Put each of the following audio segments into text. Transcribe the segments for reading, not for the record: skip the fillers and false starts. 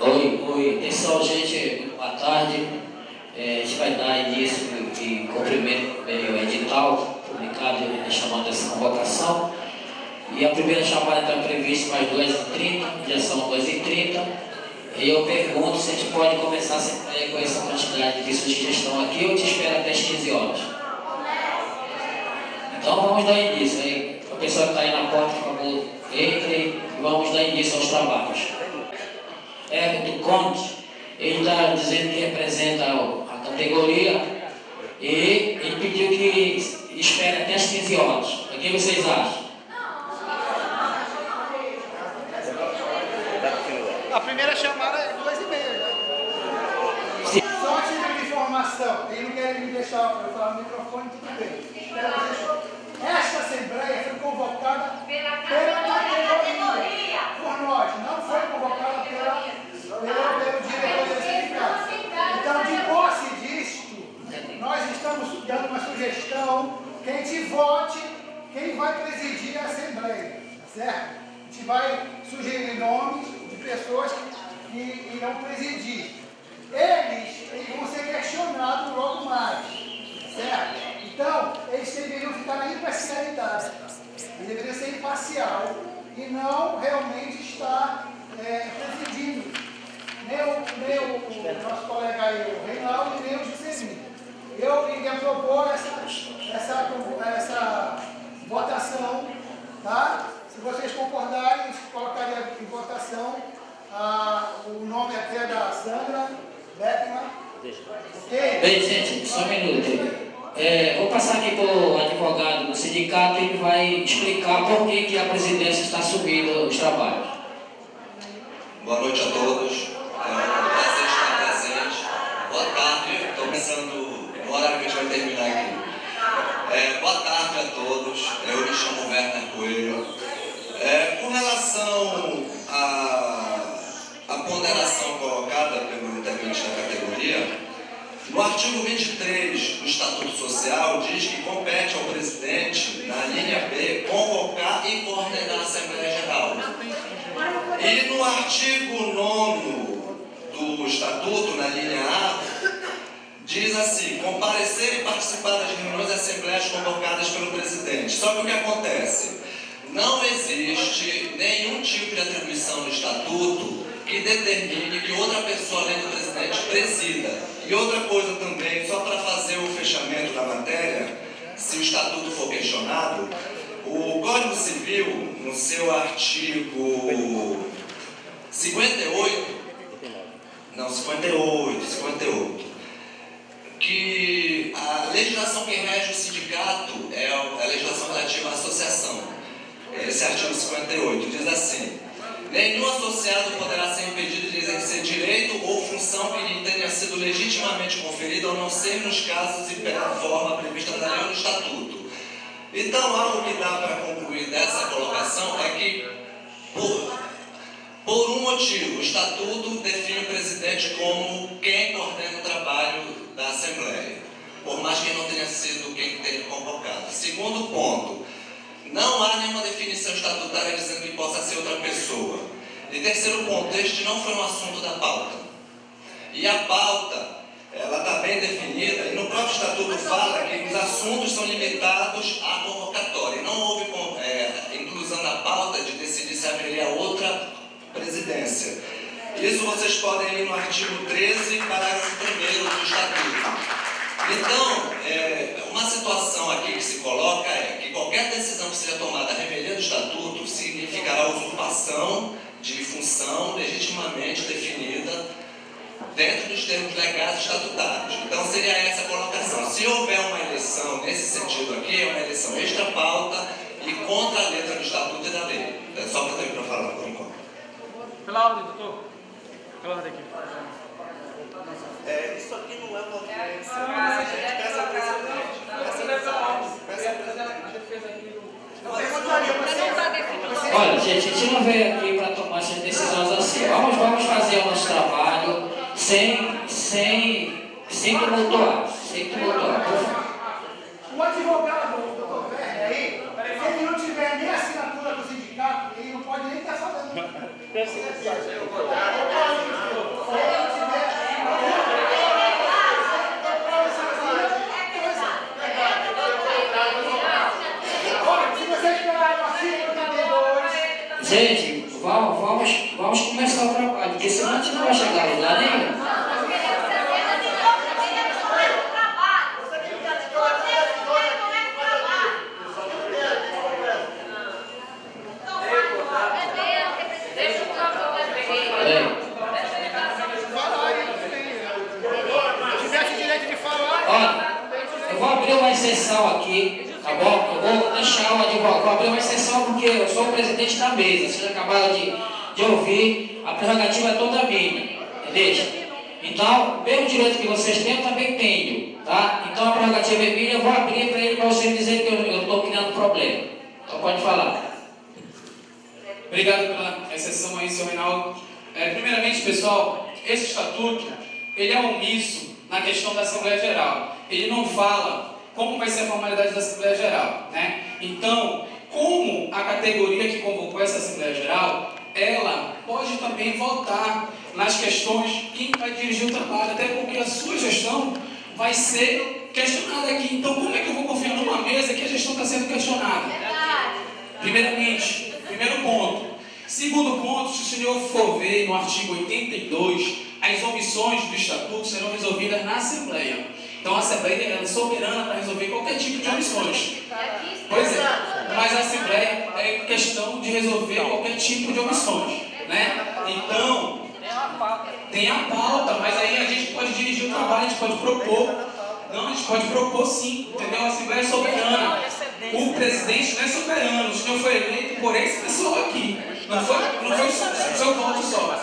Oi, pessoal, gente, boa tarde. A gente vai dar início e cumprimento o edital publicado chamando essa convocação. E a primeira chamada está prevista para as 2h30, já são 2h30. E eu pergunto se a gente pode começar a assembleia com essa quantidade de pessoas que já estão aqui ou te espera até as 15 horas. Então vamos dar início aí. O pessoal que está aí na porta, por favor, entre e vamos dar início aos trabalhos. Everton Conte, ele está dizendo que representa a categoria e ele pediu que espere até as 15 horas. O que vocês acham? A primeira chamada é 2h30. Só a título de informação, eles não querem me deixar eu falar no microfone, tudo bem. Esta assembleia foi convocada pela categoria, por nós, não foi convocada pelo diretor do sindicato. Então, de posse disto, nós estamos dando uma sugestão que a gente vote quem vai presidir a assembleia, certo? A gente vai sugerir nomes de pessoas que irão presidir. Eles vão ser questionados logo mais, certo? Então, eles deveriam ficar na imparcialidade. Eles deveriam ser imparcial e não realmente estar presidindo. Nem o nosso colega aí, o Reinaldo, nem o Juscelino. Eu iria propor essa votação, tá? Se vocês concordarem, colocaria em votação o nome até da Sandra Beckman. Okay? Bem, gente, só um minuto. Vou passar aqui para o advogado do sindicato e ele vai explicar por que a presidência está subindo os trabalhos. Boa noite a todos. É um prazer estar presente. Boa tarde. Estou pensando no horário que a gente vai terminar aqui. Boa tarde a todos. Eu me chamo Werner Coelho. Com relação à ponderação colocada pelo integrante da categoria, no artigo 23 do Estatuto Social diz que compete ao presidente, na linha B, convocar e coordenar a Assembleia Geral. E no artigo 9º do Estatuto, na linha A, diz assim: comparecer e participar das reuniões e assembleias convocadas pelo presidente. Só que o que acontece? Não existe nenhum tipo de atribuição no Estatuto que determine que outra pessoa além do presidente presida. E outra coisa também, só para fazer o fechamento da matéria, se o Estatuto for questionado, o Código Civil, no seu artigo 58, que a legislação que rege o sindicato é a legislação relativa à associação. Esse artigo 58 diz assim: nenhum associado poderá ser impedido de exercer direito ou função que lhe tenha sido legitimamente conferida, a não ser nos casos e pela forma prevista na lei ou no Estatuto. Então, algo que dá para concluir dessa colocação é que, por um motivo, o Estatuto define o presidente como quem coordena o trabalho da Assembleia, por mais que não tenha sido quem tenha convocado. Segundo ponto, não há nenhuma definição estatutária dizendo que possa ser outra pessoa. E terceiro ponto, este não foi um assunto da pauta. E a pauta, ela está bem definida, e no próprio estatuto fala que os assuntos são limitados à convocatória. Não houve inclusão na pauta de decidir se haveria outra presidência. Isso vocês podem ir no artigo 13, parágrafo 1º do estatuto. Então, uma situação aqui que se coloca é que qualquer decisão que seja tomada remelhando o estatuto significará usurpação de função legitimamente definida dentro dos termos legais e estatutários. Então, seria essa a colocação. Se houver uma eleição nesse sentido aqui, é uma eleição extra-pauta e contra a letra do estatuto e da lei. É só para ter para falar por enquanto. Pela ordem, doutor. Pela ordem aqui. Isso aqui não é uma audiência. A gente peça ao presidente. Peça a defesa aqui do... Olha, gente, a gente não veio aqui para tomar essas decisões assim. Vamos fazer o nosso trabalho sem tumultuar. O advogado, o doutor Werner aí, se ele não tiver nem a assinatura do sindicato, ele não pode nem estar falando. Gente, vamos começar o trabalho, porque senão a gente não vai chegar a lugar nenhum. Uma exceção aqui, tá bom? Eu vou deixar o advogado, vou abrir uma exceção porque eu sou o presidente da mesa. Vocês acabaram de ouvir, a prerrogativa é toda minha, entendeu? Então, o mesmo direito que vocês têm, eu também tenho, tá? Então, a prerrogativa é minha, eu vou abrir para ele, para vocês dizerem que eu estou criando problema. Então, pode falar. Obrigado pela exceção aí, senhor Reinaldo. Primeiramente, pessoal, esse estatuto, ele é omisso na questão da Assembleia Geral. Ele não fala como vai ser a formalidade da Assembleia Geral, né? Então, como a categoria que convocou essa Assembleia Geral, ela pode também votar nas questões quem vai dirigir o trabalho, até porque a sua gestão vai ser questionada aqui. Então, como é que eu vou confiar numa mesa que a gestão está sendo questionada? Primeiramente, primeiro ponto. Segundo ponto, se o senhor for ver no artigo 82, as omissões do Estatuto serão resolvidas na Assembleia. Então, a Assembleia é soberana para resolver qualquer tipo de omissões. Pois é, mas a Assembleia é questão de resolver qualquer tipo de omissões, né? Então, tem a pauta, mas aí a gente pode dirigir o trabalho, a gente pode propor. Não, a gente pode propor sim, entendeu? A Assembleia é soberana. O presidente não é soberano, o senhor foi eleito por esse pessoal aqui. Não foi o seu voto só.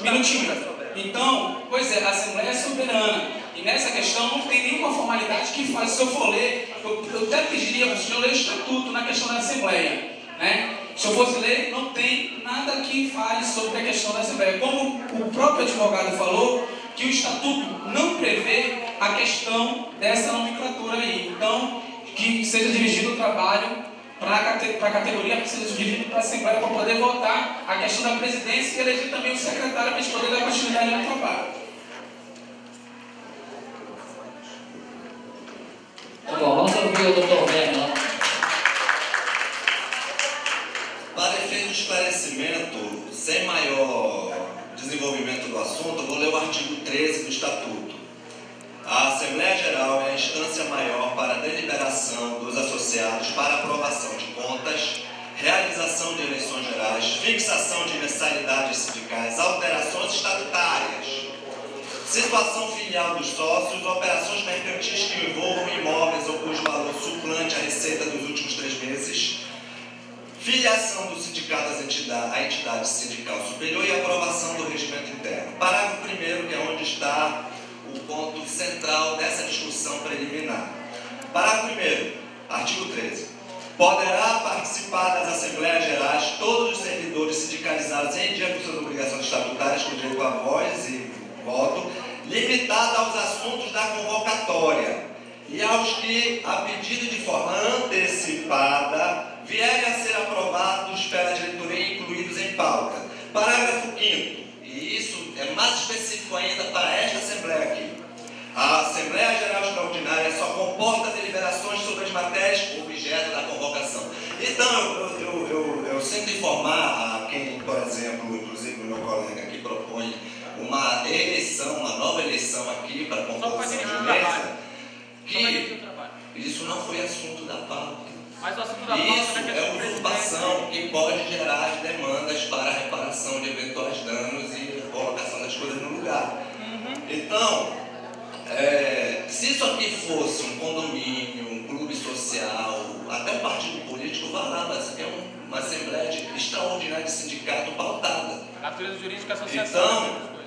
Minutinho. Então, pois é, a Assembleia é soberana. E nessa questão não tem nenhuma formalidade que faz. Se eu for ler, eu até pediria para o senhor ler o Estatuto na questão da Assembleia, né? Se eu fosse ler, não tem nada que fale sobre a questão da Assembleia. Como o próprio advogado falou, que o Estatuto não prevê a questão dessa nomenclatura aí. Então, que seja dirigido o trabalho para a categoria, que seja dirigido para a Assembleia para poder votar a questão da presidência e eleger também o secretário para a gente poder dar continuidade no trabalho. Bom, vamos ouvir o doutor Werner. Para efeito de esclarecimento, sem maior desenvolvimento do assunto, eu vou ler o artigo 13 do Estatuto. A Assembleia Geral é a instância maior para a deliberação dos associados para aprovação de contas, realização de eleições gerais, fixação de mensalidades sindicais, alterações estatutárias, situação filial dos sócios, operações mercantis que envolvam imóveis ou cujo valor suplante a receita dos últimos 3 meses, filiação do sindicato à entidade sindical superior e aprovação do regimento interno. Parágrafo 1º, que é onde está o ponto central dessa discussão preliminar. Parágrafo 1º, artigo 13. Poderá participar das Assembleias Gerais todos os servidores sindicalizados em dia com suas obrigações estatutárias com direito a voz e voto, limitado aos assuntos da convocatória e aos que, a pedido de forma antecipada, vierem a ser aprovados pela diretoria e incluídos em pauta. Parágrafo 5º, e isso é mais específico ainda para esta Assembleia aqui. A Assembleia Geral Extraordinária só comporta deliberações sobre as matérias objeto da convocação. Então, eu sinto informar a quem, por exemplo, inclusive o meu colega aqui propõe uma eleição, uma nova eleição aqui para a composição de mesa, que isso não foi assunto da pauta. Mas o assunto da pauta isso é usurpação que pode gerar demandas para a reparação de eventuais danos e colocação das coisas no lugar. Então, se isso aqui fosse um condomínio, um clube social, até um partido político, vá lá, mas aqui é uma assembleia extraordinária de sindicato pautada. A natureza jurídica é associação. Então,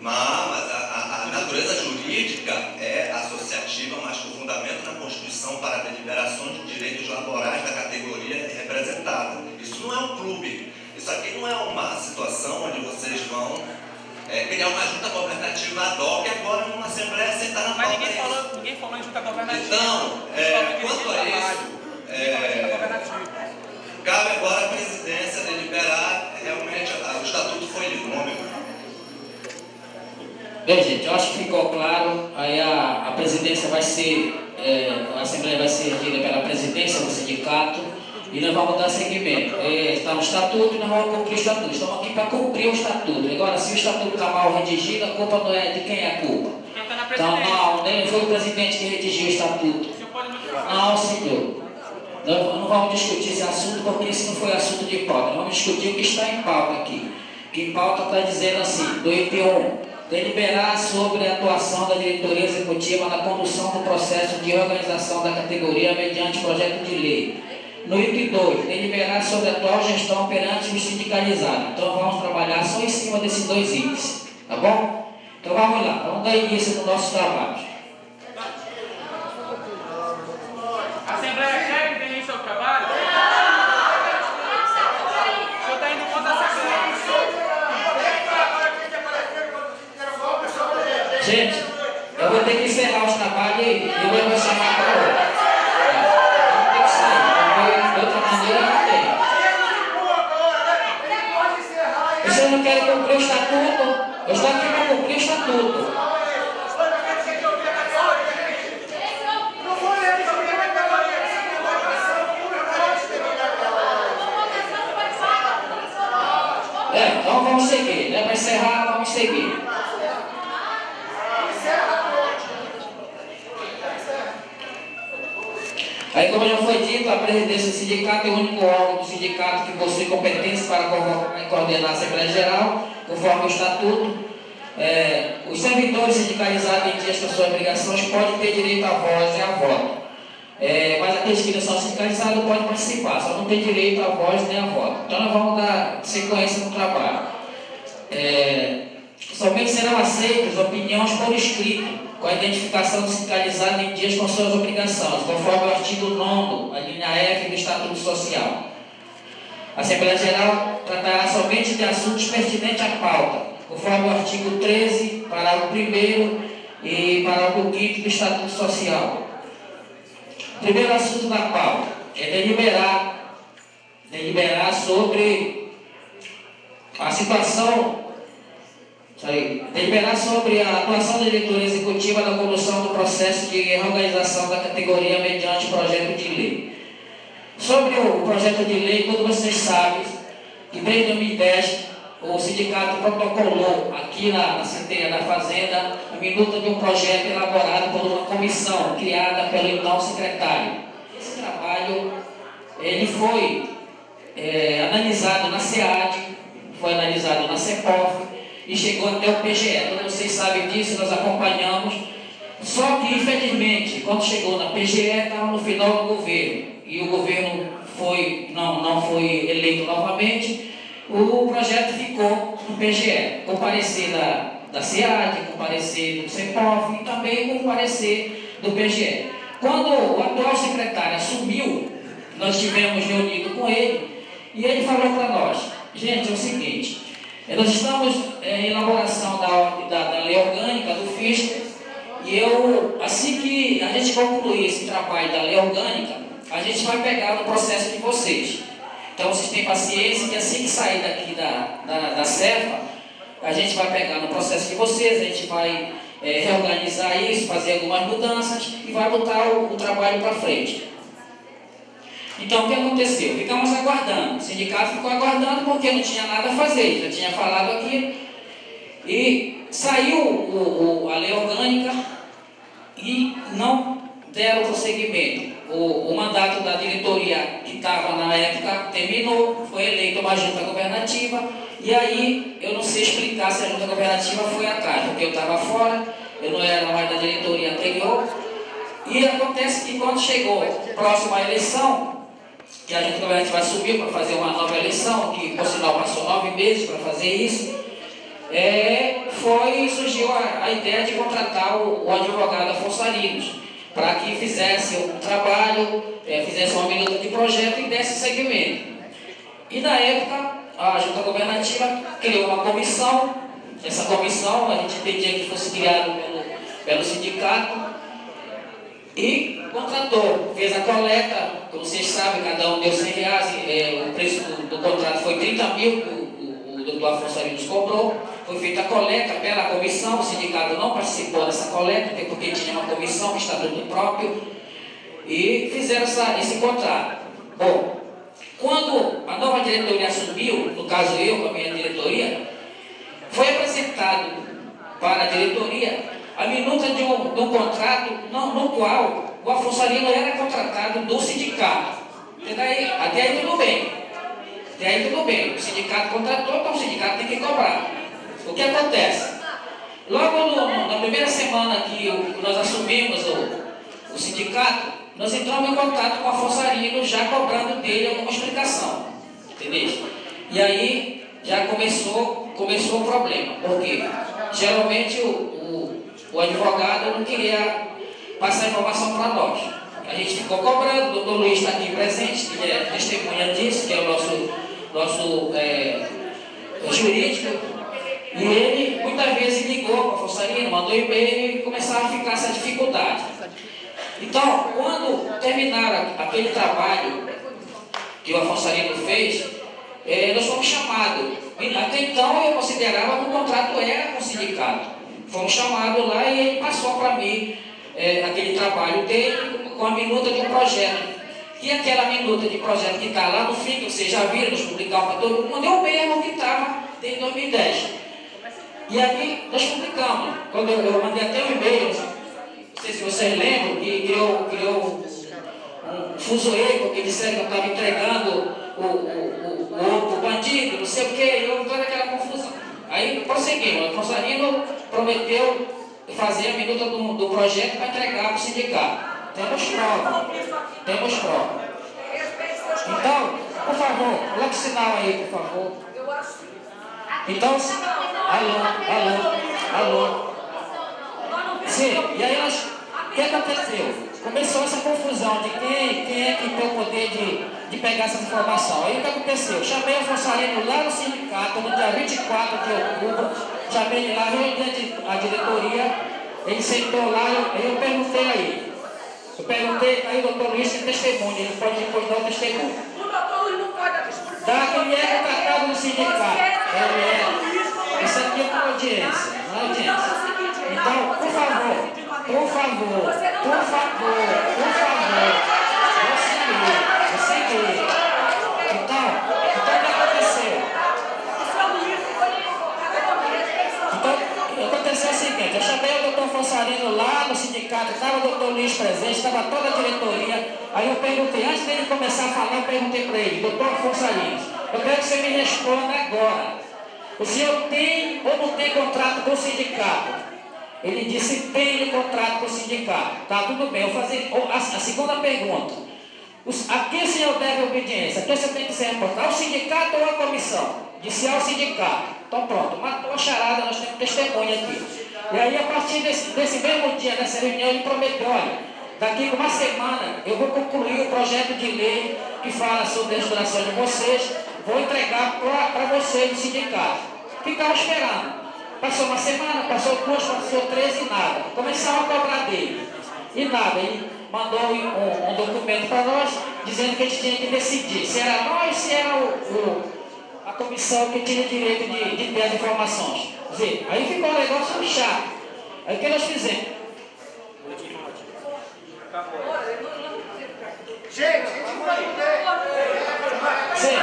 mas a natureza jurídica é associativa, mas com fundamento na Constituição para deliberações de direitos laborais da categoria representada. Isso não é um clube. Isso aqui não é uma situação onde vocês vão criar uma junta governativa ad hoc e agora numa Assembleia sentar na pauta. Mas ninguém falou em junta governativa. Então, quanto a isso, cabe agora a presidência deliberar. Realmente, o Estatuto foi lido, não é? Bem, gente, eu acho que ficou claro. Aí a presidência vai ser, a Assembleia vai ser regida pela presidência do sindicato, E nós vamos dar seguimento. Está no estatuto e nós vamos cumprir o estatuto. Estamos aqui para cumprir o estatuto. Agora, se o estatuto está mal redigido, a culpa não é de quem é a culpa. Então, não, nem foi o presidente que redigiu o estatuto. Não, senhor. Nós não vamos discutir esse assunto, porque esse não foi assunto de pauta. Nós vamos discutir o que está em pauta aqui. Que em pauta está dizendo assim, do item 1, deliberar sobre a atuação da diretoria executiva na condução do processo de organização da categoria mediante projeto de lei. No item 2, deliberar sobre a atual gestão perante os sindicalizados. Então vamos trabalhar só em cima desses dois itens, tá bom? Então vamos lá, vamos dar início no nosso trabalho. A Assembleia quer que tenha seu trabalho? O senhor está indo contra a Assembleia. Gente, eu vou ter que encerrar os trabalhos e eu vou chamar para outro. Vou ter que sair, de outra maneira não tem. Vocês não querem cumprir o estatuto? Eu estou aqui para cumprir o estatuto. Então vamos seguir, né? Para encerrar, vamos seguir. Aí, como já foi dito, a presidência do sindicato é o único órgão do sindicato que possui competência para convocar e coordenar a Assembleia Geral, conforme o estatuto. Os servidores sindicalizados em dias com suas obrigações podem ter direito à voz e a voto. Mas aqueles que não são sindicalizados podem participar, só não tem direito à voz nem a voto. Então nós vamos dar sequência no trabalho. Somente serão aceitas opiniões por escrito, com a identificação do sindicalizado em dias com suas obrigações, conforme o artigo 9º, a linha F do Estatuto Social. A Assembleia Geral tratará somente de assuntos pertinentes à pauta, conforme o artigo 13, parágrafo 1º e parágrafo 5º do Estatuto Social. O primeiro assunto da pauta é deliberar sobre a situação, deliberar sobre a atuação da diretoria executiva na condução do processo de reorganização da categoria mediante projeto de lei. Sobre o projeto de lei, todos vocês sabem que desde 2010 o sindicato protocolou aqui na Secretaria da Fazenda a minuta de um projeto elaborado por uma comissão criada pelo então secretário. Esse trabalho ele foi analisado na SEAD, foi analisado na CEPOF e chegou até o PGE. Todos vocês sabem disso, nós acompanhamos. Só que, infelizmente, quando chegou na PGE, estava no final do governo e o governo não foi eleito novamente. O projeto ficou no PGE, com parecer da SEAD, com parecer do CEPOF e também com parecer do PGE. Quando o atual secretário assumiu, nós estivemos reunidos com ele e ele falou para nós: gente, é o seguinte, nós estamos em elaboração da lei orgânica do FISC e assim que a gente concluir esse trabalho da lei orgânica, a gente vai pegar no processo de vocês. Então vocês têm paciência que assim que sair daqui da CEFA, a gente vai pegar no processo de vocês, a gente vai reorganizar isso, fazer algumas mudanças e vai botar o trabalho para frente. Então o que aconteceu? Ficamos aguardando, o sindicato ficou aguardando porque não tinha nada a fazer, já tinha falado aqui. E saiu a lei orgânica e não deram prosseguimento. O mandato da diretoria que estava na época terminou, foi eleita uma junta governativa, e aí eu não sei explicar se a junta governativa foi atrás, porque eu estava fora, eu não era mais da diretoria anterior, e acontece que quando chegou próxima à eleição, que a junta governativa subiu para fazer uma nova eleição, que por sinal passou 9 meses para fazer isso, surgiu a ideia de contratar o advogado Afonso Arinos, para que fizesse um trabalho, fizesse uma minuta de projeto e desse seguimento. E na época, a junta governativa criou uma comissão. Essa comissão, a gente entendia que fosse criada pelo sindicato, e contratou, fez a coleta, como vocês sabem, cada um deu R$100, o preço do contrato foi 30 mil, que o doutor Afonso Arinos cobrou. Foi feita a coleta pela comissão, o sindicato não participou dessa coleta, até porque tinha uma comissão, um estatuto próprio, e fizeram esse contrato. Bom, diretoria assumiu, no caso eu, com a minha diretoria, foi apresentado para a diretoria a minuta de um contrato no qual o Afonso Arino era contratado do sindicato. Até aí tudo bem. Até aí tudo bem. O sindicato contratou, então o sindicato tem que cobrar. O que acontece? Logo na primeira semana que nós assumimos o sindicato, nós entramos em contato com o Afonso Arino, já cobrando dele alguma explicação. Entendeu? E aí já começou o problema. Porque geralmente o advogado não queria passar informação para nós. A gente ficou cobrando, o doutor Luiz está aqui presente, que é testemunha disso, que é o nosso jurídico. E ele muitas vezes ligou para a Afonso Arino, mandou e-mail e começava a ficar essa dificuldade. Então, quando terminaram aquele trabalho que o Afonso Arino fez, nós fomos chamados. Até então eu considerava que o contrato era com o sindicato. Fomos chamados lá e ele passou para mim aquele trabalho dele com a minuta de um projeto. E aquela minuta de projeto que está lá no fim, que vocês já viram, nos publicaram para todo mundo, é o mesmo que estava desde 2010. E aí nós publicamos. Quando eu mandei até um e-mail, não sei se vocês lembram, que criou um fuzuê, porque disseram que eu estava entregando o bandido, não sei o quê, e houve toda aquela confusão. Aí prosseguimos. O Afonso Arino prometeu fazer a minuta do projeto para entregar para o sindicato. Temos prova. Então, por favor, coloque o sinal aí, por favor. Então, alô. Sim, e aí o que aconteceu? Começou essa confusão de quem é que tem o poder de pegar essa informação. Aí o que aconteceu? Chamei o Afonso Arino lá no sindicato, no dia 24 de outubro, chamei ele lá, reuni a diretoria, ele sentou lá, eu perguntei a ele. Aí o doutor Luiz tem testemunho, ele pode depois dar o testemunho. O doutor Luiz não pode dar testemunho. Tá, que ele é contratado no sindicato. Isso aqui é uma audiência, não é audiência. Então, por favor. Você lê. Então, o que aconteceu? Então, aconteceu o seguinte, eu chamei o doutor Afonso Arino lá no sindicato, estava o doutor Luiz presente, estava toda a diretoria. Aí eu perguntei, antes dele começar a falar, eu perguntei para ele, doutor Afonso Arino, eu quero que você me responda agora. O senhor tem ou não tem contrato com o sindicato? Ele disse, tem contrato com o sindicato. Tá, tudo bem. Eu vou fazer a segunda pergunta. A quem o senhor deve obediência? A quem você tem que se reportar? Ao sindicato ou à comissão? Disse ao sindicato. Então pronto, matou a charada, nós temos testemunha aqui. E aí, a partir desse mesmo dia, dessa reunião, ele prometeu, olha, daqui a uma semana eu vou concluir o projeto de lei que fala sobre a restauração de vocês, vou entregar para vocês do sindicato. Ficava esperando. Passou uma semana, passou 2, passou 3 e nada. Começaram a cobrar dele. E nada. Ele mandou um documento para nós, dizendo que a gente tinha que decidir se era nós, se era a comissão que tinha direito de ter as informações. Quer dizer, aí ficou um negócio chato. Aí o que nós fizemos? Gente, a gente não vai poder. Sim.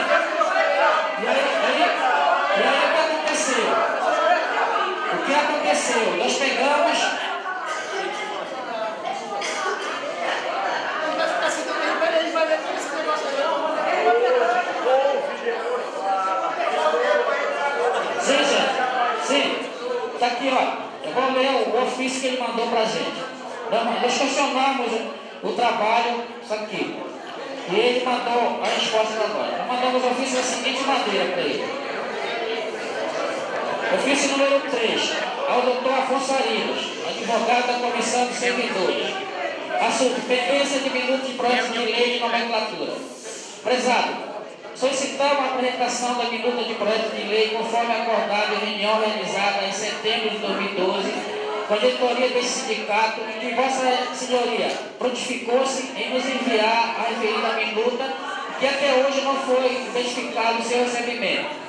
E aí o que aconteceu? O que aconteceu? Nós pegamos. Vai ficar assim também, ele vai ver todo esse negócio aí. Sim, gente. Sim. Está aqui, ó. Eu vou ler o ofício que ele mandou para a gente. Nós questionamos o trabalho, isso aqui. E ele mandou a resposta para nós. Nós mandamos o ofício da seguinte maneira para ele. Ofício número 3, ao doutor Afonso Arinos, advogado da Comissão de Servidores. Assunto, pendência de minuto de projeto de lei de nomenclatura. Prezado, solicitamos a apresentação da minuta de projeto de lei conforme acordado em reunião realizada em setembro de 2012, com a diretoria desse sindicato, em que Vossa Senhoria prontificou-se em nos enviar a referida minuta, que até hoje não foi identificado o seu recebimento.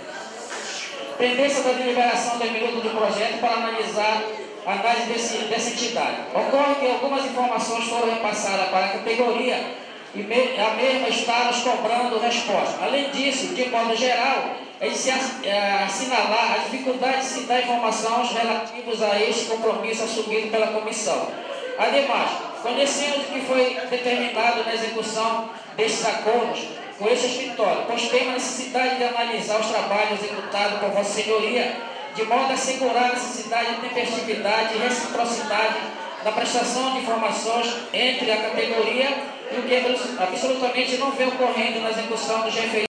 Pendência da deliberação da minuta do projeto para analisar a análise dessa entidade. Ocorre que algumas informações foram repassadas para a categoria e a mesma está nos cobrando resposta. Além disso, de modo geral, é de se assinalar a dificuldade de se dar informações relativas a este compromisso assumido pela comissão. Ademais, conhecemos o que foi determinado na execução destes acordos com esse escritório, pois tem a necessidade de analisar os trabalhos executados por Vossa Senhoria, de modo a assegurar a necessidade de tempestividade e reciprocidade na prestação de informações entre a categoria e o que absolutamente não vem ocorrendo na execução dos referidos